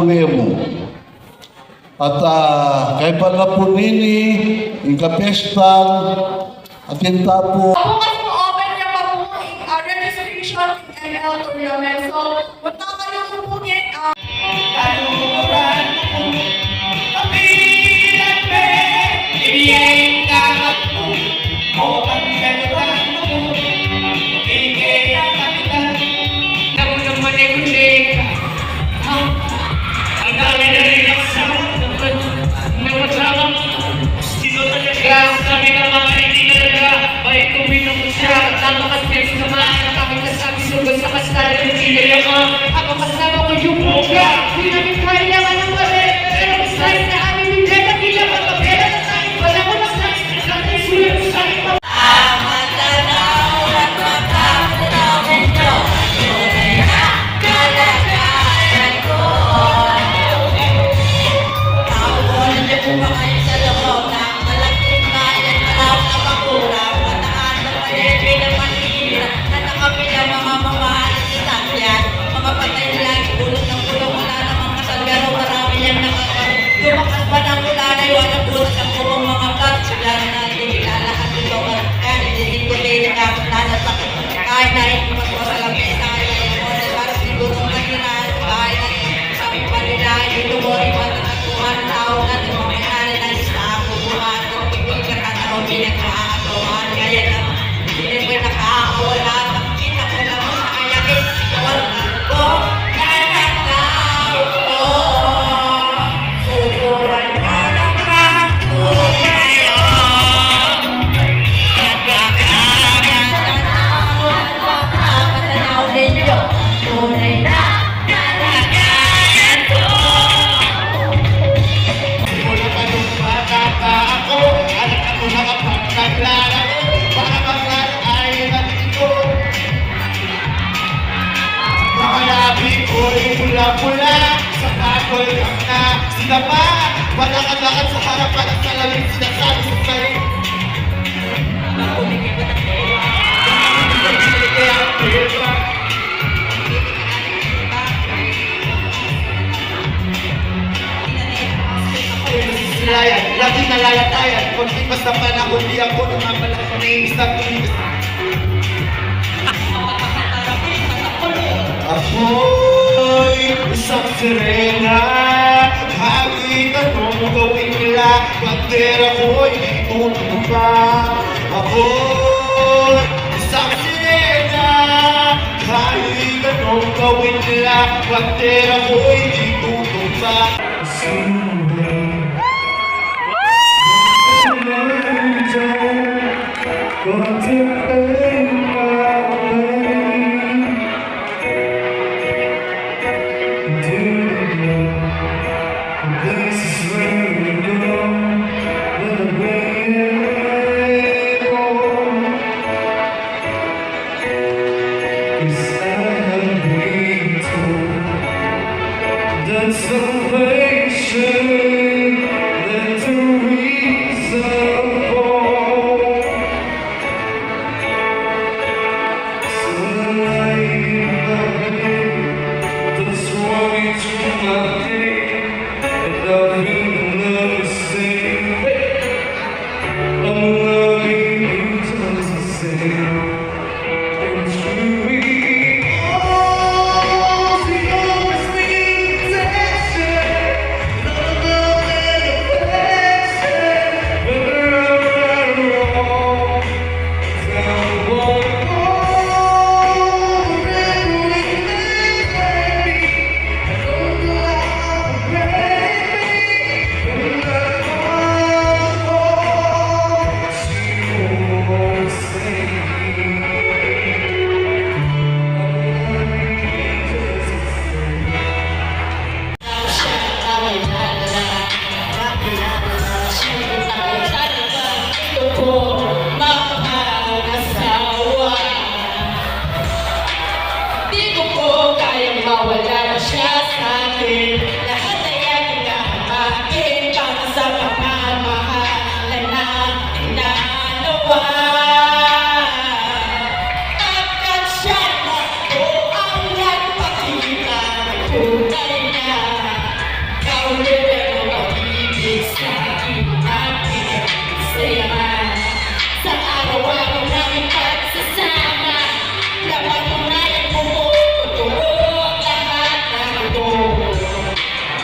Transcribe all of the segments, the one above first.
ulemo. At kay palapunini, yung kapestang, at yung tapo. Bukas po open niya pa po registration in ML Tournament. So, punta kayo po po yan. Ako kasama ko yung buga. Hindi namin kaya ng mali. Pero sa'yo na aming bigay na bilang at kapela na sa'yo. Wala ko na sa'yo. Sa'yo sulit sa'yo. Pula-pula sa takol kang na sinapa. Balakad-lakad sa harapan at salamin sinasabi sa sa'yo. Lagi nalalatayan. Kung di basta panahon di ako lumabalang ko na yung isang tuligas. Ako'y isang sirena. Kahit anong gawin nila, bandera ko'y itutumba. Ako'y isang sirena. Kahit anong gawin nila, bandera ko'y itutumba.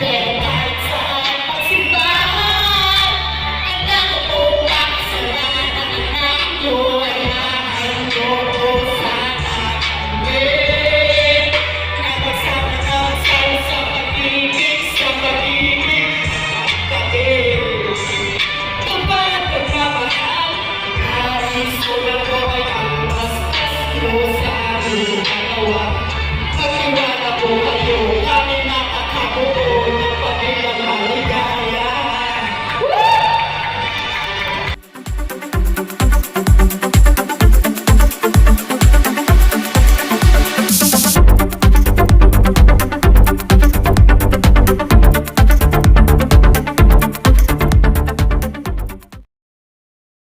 Pero kahit saan pagsimbahan, ang nakatupang sa lahat ng anak ko ay nahandyo ko sa akin. Napagsama ng sa pag-ibig, sa pag-ibig, tabi. Kapag pagmamahal, nais ko na ko ay ang mas kasto sa aming dalawa.